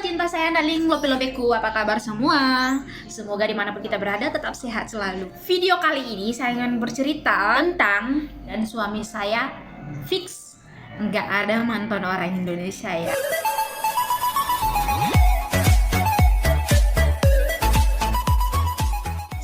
cinta saya Naling, lope-lopeku, apa kabar semua? Semoga dimanapun kita berada tetap sehat selalu. Video kali ini saya ingin bercerita tentang dan suami saya fix nggak ada mantan orang Indonesia ya.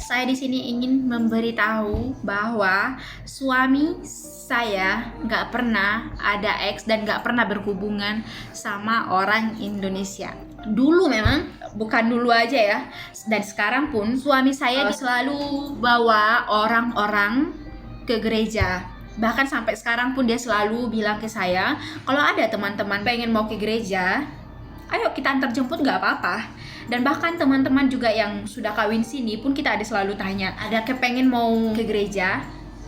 Saya di sini ingin memberitahu bahwa suami saya nggak pernah ada ex dan nggak pernah berhubungan sama orang Indonesia. Dulu memang, bukan dulu aja ya, dan sekarang pun suami saya selalu bawa orang-orang ke gereja. Bahkan sampai sekarang pun dia selalu bilang ke saya, kalau ada teman-teman pengen mau ke gereja, ayo kita antar jemput, nggak apa-apa. Dan bahkan teman-teman juga yang sudah kawin sini pun kita ada selalu tanya, ada kepengen mau ke gereja,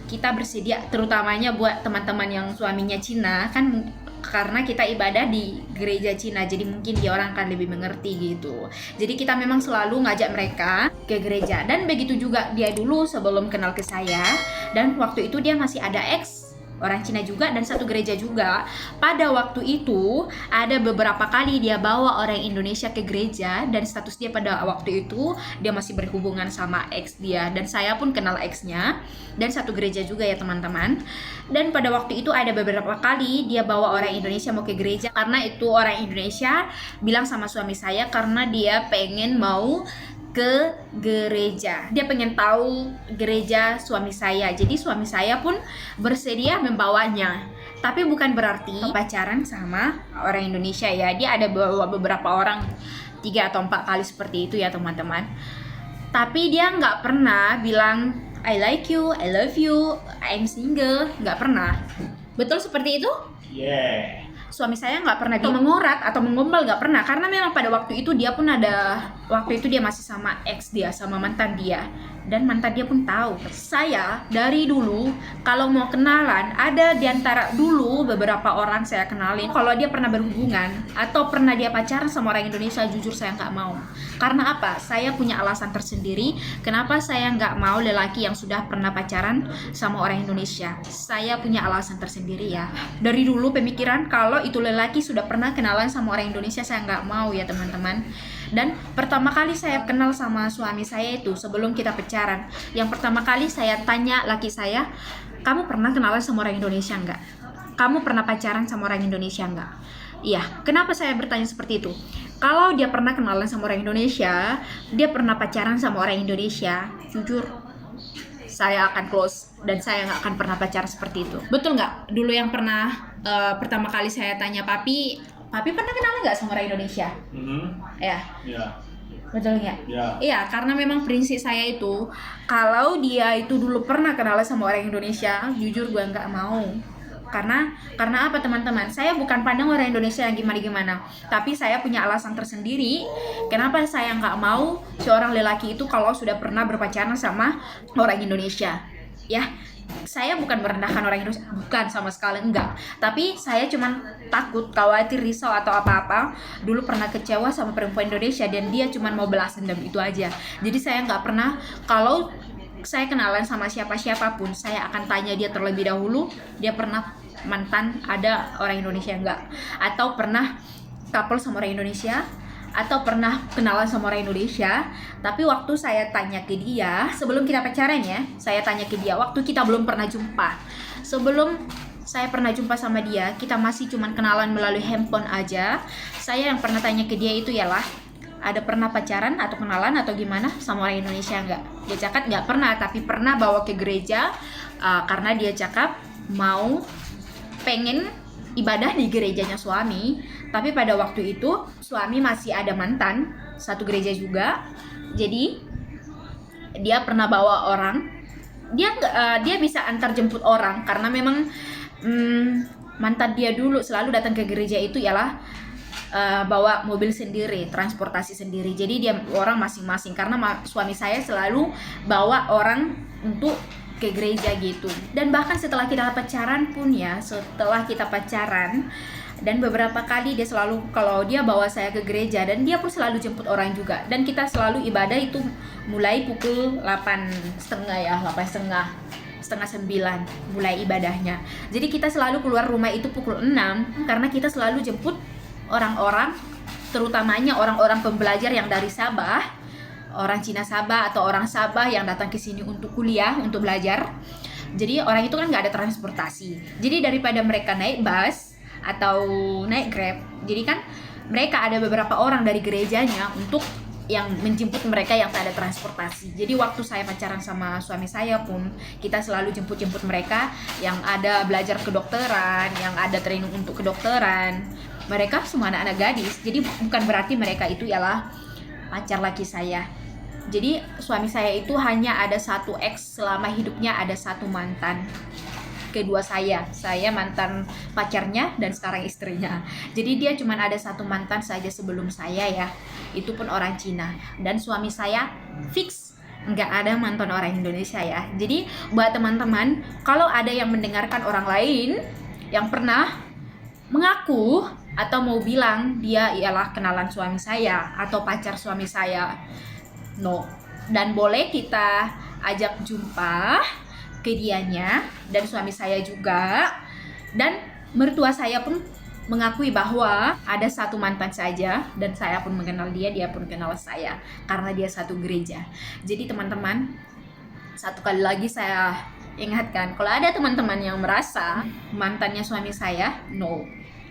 kita bersedia, terutamanya buat teman-teman yang suaminya Cina kan, karena kita ibadah di gereja Cina, jadi mungkin dia orang akan lebih mengerti gitu. Jadi kita memang selalu ngajak mereka ke gereja. Dan begitu juga dia dulu sebelum kenal ke saya, dan waktu itu dia masih ada ex orang Cina juga dan satu gereja juga. Pada waktu itu ada beberapa kali dia bawa orang Indonesia ke gereja, dan status dia pada waktu itu dia masih berhubungan sama ex dia, dan saya pun kenal exnya, dan satu gereja juga ya teman-teman. Dan pada waktu itu ada beberapa kali dia bawa orang Indonesia mau ke gereja, karena itu orang Indonesia bilang sama suami saya karena dia pengen mau ke gereja. Dia pengen tahu gereja suami saya. Jadi suami saya pun bersedia membawanya. Tapi bukan berarti pacaran sama orang Indonesia ya. Dia ada bawa beberapa orang, 3 atau 4 kali seperti itu ya teman-teman. Tapi dia nggak pernah bilang I like you, I love you, I'm single. Nggak pernah. Betul seperti itu? Yeah. Suami saya nggak pernah mengorat atau mengombal, nggak pernah, karena memang pada waktu itu dia pun ada, waktu itu dia masih sama ex dia, sama mantan dia, dan mantan dia pun tahu. Saya dari dulu kalau mau kenalan, ada diantara dulu beberapa orang saya kenalin, kalau dia pernah berhubungan atau pernah dia pacaran sama orang Indonesia, jujur saya nggak mau. Karena apa? Saya punya alasan tersendiri kenapa saya nggak mau lelaki yang sudah pernah pacaran sama orang Indonesia. Saya punya alasan tersendiri ya. Dari dulu pemikiran kalau itu lelaki sudah pernah kenalan sama orang Indonesia, saya nggak mau ya teman-teman. Dan pertama kali saya kenal sama suami saya itu sebelum kita pacaran, yang pertama kali saya tanya laki saya, kamu pernah kenalan sama orang Indonesia nggak? Kamu pernah pacaran sama orang Indonesia nggak? Iya, kenapa saya bertanya seperti itu? Kalau dia pernah kenalan sama orang Indonesia, dia pernah pacaran sama orang Indonesia, jujur saya akan close dan saya nggak akan pernah pacaran seperti itu. Betul nggak? Dulu yang pernah pertama kali saya tanya papi pernah kenalan nggak sama orang Indonesia? Ya. Yeah. Betul nggak? Yeah. Iya, karena memang prinsip saya itu, kalau dia itu dulu pernah kenalan sama orang Indonesia, jujur gue nggak mau. Karena apa teman-teman? Saya bukan pandang orang Indonesia yang gimana-gimana, tapi saya punya alasan tersendiri kenapa saya nggak mau seorang lelaki itu kalau sudah pernah berpacaran sama orang Indonesia. Ya, saya bukan merendahkan orang Indonesia, bukan sama sekali, enggak. Tapi saya cuman takut, khawatir, risau atau apa-apa. Dulu pernah kecewa sama perempuan Indonesia dan dia cuman mau balas dendam, itu aja. Jadi saya nggak pernah, kalau saya kenalan sama siapa-siapa pun, saya akan tanya dia terlebih dahulu, dia pernah mantan ada orang Indonesia enggak, atau pernah couple sama orang Indonesia, atau pernah kenalan sama orang Indonesia. Tapi waktu saya tanya ke dia, sebelum kita pacaran ya, saya tanya ke dia, waktu kita belum pernah jumpa, sebelum saya pernah jumpa sama dia, kita masih cuman kenalan melalui handphone aja, saya yang pernah tanya ke dia itu ialah, ada pernah pacaran atau kenalan atau gimana sama orang Indonesia enggak? Dia cakap nggak pernah, tapi pernah bawa ke gereja karena dia cakap mau pengen ibadah di gerejanya suami. Tapi pada waktu itu suami masih ada mantan satu gereja juga, jadi dia pernah bawa orang. Dia bisa antar jemput orang karena memang mantan dia dulu selalu datang ke gereja itu ialah bawa mobil sendiri, transportasi sendiri. Jadi dia orang masing-masing, karena suami saya selalu bawa orang untuk ke gereja gitu. Dan bahkan setelah kita pacaran pun ya, dan beberapa kali dia selalu, kalau dia bawa saya ke gereja, dan dia pun selalu jemput orang juga, dan kita selalu ibadah itu mulai pukul 8.30 ya, 8.30 setengah 9 mulai ibadahnya. Jadi kita selalu keluar rumah itu pukul 6 karena kita selalu jemput orang-orang terutamanya orang-orang pembelajar yang dari Sabah, orang Cina Sabah atau orang Sabah yang datang ke sini untuk kuliah, untuk belajar. Jadi orang itu kan nggak ada transportasi. Jadi daripada mereka naik bus atau naik Grab, jadi kan mereka ada beberapa orang dari gerejanya untuk yang menjemput mereka yang tak ada transportasi. Jadi waktu saya pacaran sama suami saya pun kita selalu jemput-jemput mereka yang ada belajar kedokteran, yang ada training untuk kedokteran. Mereka semua anak-anak gadis. Jadi bukan berarti mereka itu ialah pacar laki saya. Jadi suami saya itu hanya ada satu ex selama hidupnya, ada satu mantan. Kedua saya mantan pacarnya dan sekarang istrinya. Jadi dia cuma ada satu mantan saja sebelum saya ya, itu pun orang Cina. Dan suami saya fix nggak ada mantan orang Indonesia ya. Jadi buat teman-teman, kalau ada yang mendengarkan orang lain yang pernah mengaku atau mau bilang dia ialah kenalan suami saya atau pacar suami saya, no. Dan boleh kita ajak jumpa ke dianya dan suami saya juga, dan mertua saya pun mengakui bahwa ada satu mantan saja dan saya pun mengenal dia, dia pun kenal saya karena dia satu gereja. Jadi teman-teman, satu kali lagi saya ingatkan, kalau ada teman-teman yang merasa mantannya suami saya, no,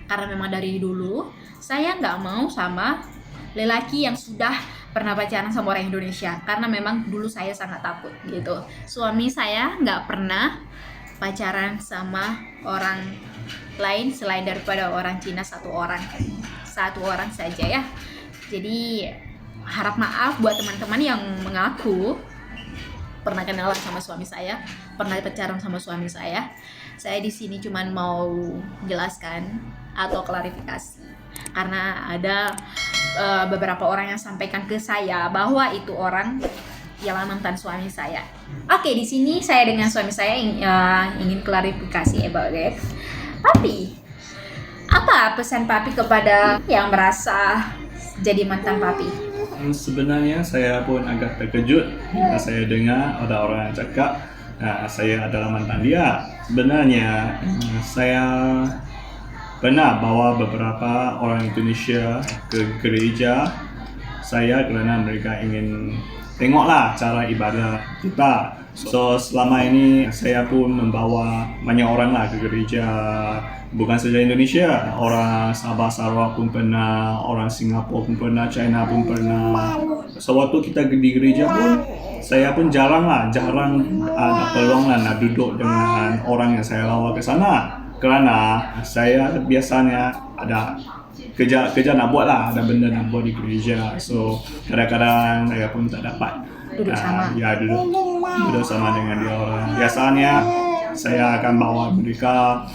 karena memang dari dulu saya nggak mau sama lelaki yang sudah pernah pacaran sama orang Indonesia, karena memang dulu saya sangat takut gitu. Suami saya nggak pernah pacaran sama orang lain selain daripada orang Cina, satu orang saja ya. Jadi harap maaf buat teman-teman yang mengaku pernah kenalan sama suami saya, pernah pacaran sama suami saya. Saya di sini cuman mau jelaskan atau klarifikasi karena ada beberapa orang yang sampaikan ke saya bahwa itu orang ialah mantan suami saya. Oke, di sini saya dengan suami saya ingin klarifikasi about it. Papi, apa pesan papi kepada yang merasa jadi mantan papi? Sebenarnya saya pun agak terkejut saya dengar ada orang yang cakap saya adalah mantan dia. Sebenarnya saya pernah bawa beberapa orang Indonesia ke gereja saya kerana mereka ingin tengoklah cara ibadah kita. So selama ini saya pun membawa banyak orang lah ke gereja, bukan saja Indonesia, orang Sabah Sarawak pun pernah, orang Singapura pun pernah, China pun pernah. So waktu kita di gereja pun saya pun jarang ada peluang lah nak duduk dengan orang yang saya bawa ke sana. Kerana saya biasanya ada kerja nak buat lah, ada benda nak buat di gereja. So kadang-kadang saya pun tak dapat Duduk sama. Duduk sama dengan dia orang. Biasanya saya akan bawa mereka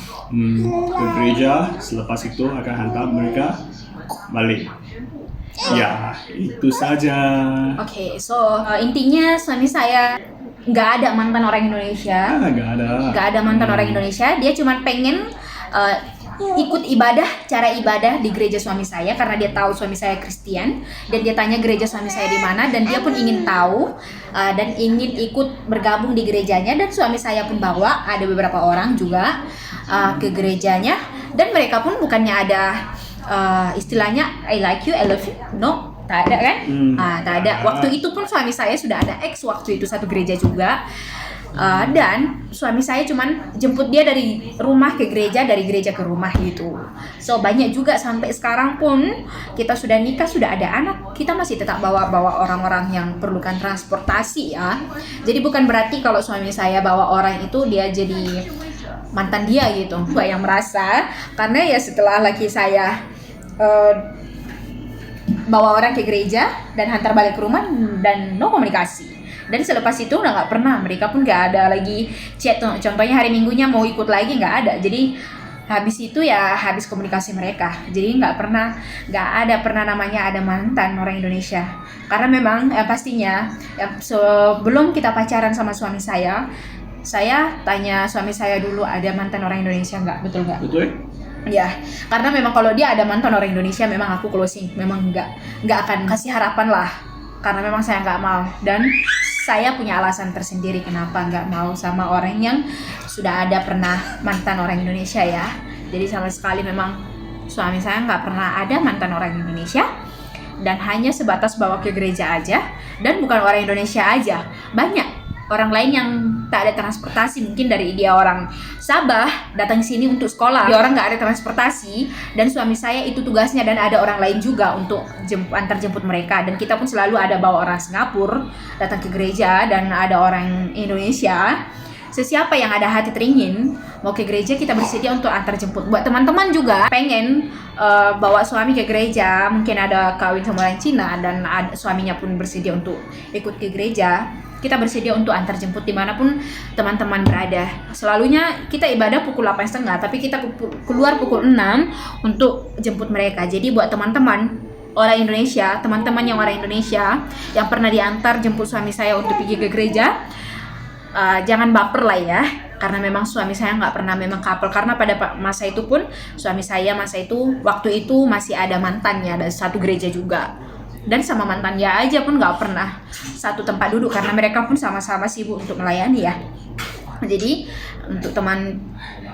ke gereja, selepas itu akan hantar mereka balik. Ya, itu saja. Oke, so intinya suami saya nggak ada mantan orang Indonesia. Nggak ada mantan orang Indonesia. Dia cuma pengen ikut cara ibadah di gereja suami saya karena dia tahu suami saya Kristen dan dia tanya gereja suami saya di mana dan dia pun ingin tahu dan ingin ikut bergabung di gerejanya, dan suami saya pun bawa ada beberapa orang juga ke gerejanya, dan mereka pun bukannya ada istilahnya I like you, I love you, no, tak ada kan? Tak ada. Waktu itu pun suami saya sudah ada ex waktu itu satu gereja juga. Dan suami saya cuman jemput dia dari rumah ke gereja, dari gereja ke rumah gitu. So banyak juga sampai sekarang pun kita sudah nikah, sudah ada anak, kita masih tetap bawa orang-orang yang perlukan transportasi ya. Jadi bukan berarti kalau suami saya bawa orang itu dia jadi mantan dia gitu. Gak yang merasa, karena ya setelah laki saya bawa orang ke gereja dan hantar balik ke rumah dan no komunikasi. Dan selepas itu udah nggak pernah, mereka pun nggak ada lagi chat. Contohnya hari Minggunya mau ikut lagi nggak ada. Jadi habis itu ya habis komunikasi mereka. Jadi nggak ada pernah namanya ada mantan orang Indonesia. Karena memang pastinya sebelum kita pacaran sama suami saya tanya suami saya dulu ada mantan orang Indonesia nggak, betul nggak? Betul. Ya, karena memang kalau dia ada mantan orang Indonesia memang aku closing, memang nggak akan kasih harapan lah. Karena memang saya nggak mau, dan saya punya alasan tersendiri kenapa nggak mau sama orang yang sudah ada pernah mantan orang Indonesia ya. Jadi sama sekali memang suami saya nggak pernah ada mantan orang Indonesia, dan hanya sebatas bawa ke gereja aja. Dan bukan orang Indonesia aja, banyak orang lain yang tak ada transportasi. Mungkin dari dia orang Sabah datang sini untuk sekolah, dia orang nggak ada transportasi, dan suami saya itu tugasnya, dan ada orang lain juga untuk antar jemput mereka. Dan kita pun selalu ada bawa orang Singapura datang ke gereja, dan ada orang Indonesia. Sesiapa yang ada hati teringin mau ke gereja, kita bersedia untuk antar jemput. Buat teman-teman juga pengen bawa suami ke gereja, mungkin ada kawin sama orang Cina dan suaminya pun bersedia untuk ikut ke gereja, kita bersedia untuk antar jemput dimanapun teman-teman berada. Selalunya kita ibadah pukul 8.30, tapi kita keluar pukul 6 untuk jemput mereka. Jadi buat teman-teman orang Indonesia, teman-teman yang orang Indonesia yang pernah diantar jemput suami saya untuk pergi ke gereja, jangan baper lah ya, karena memang suami saya nggak pernah memang couple. Karena pada masa itu pun suami saya waktu itu masih ada mantannya, ada satu gereja juga, dan sama mantannya aja pun nggak pernah satu tempat duduk karena mereka pun sama-sama sibuk untuk melayani ya. Jadi untuk teman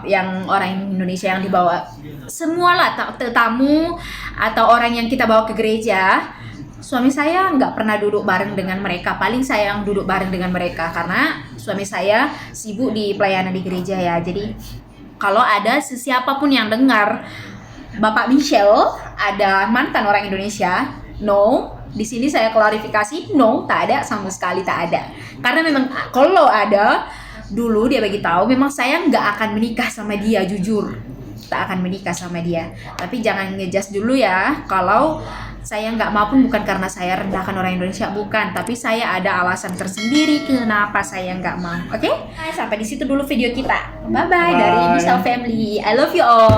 yang orang Indonesia yang dibawa, semualah tamu atau orang yang kita bawa ke gereja, suami saya nggak pernah duduk bareng dengan mereka. Paling saya yang duduk bareng dengan mereka karena suami saya sibuk di pelayanan di gereja ya. Jadi kalau ada siapapun yang dengar Bapak Michelle ada mantan orang Indonesia, no, di sini saya klarifikasi, no, tak ada, sama sekali tak ada. Karena memang kalau ada, dulu dia bagi tahu memang saya nggak akan menikah sama dia, jujur, tak akan menikah sama dia. Tapi jangan ngejudge dulu ya, kalau saya nggak mau pun bukan karena saya rendahkan orang Indonesia, bukan, tapi saya ada alasan tersendiri kenapa saya nggak mau. Oke? Sampai di situ dulu video kita. Bye bye dari Michelle Family. I love you all.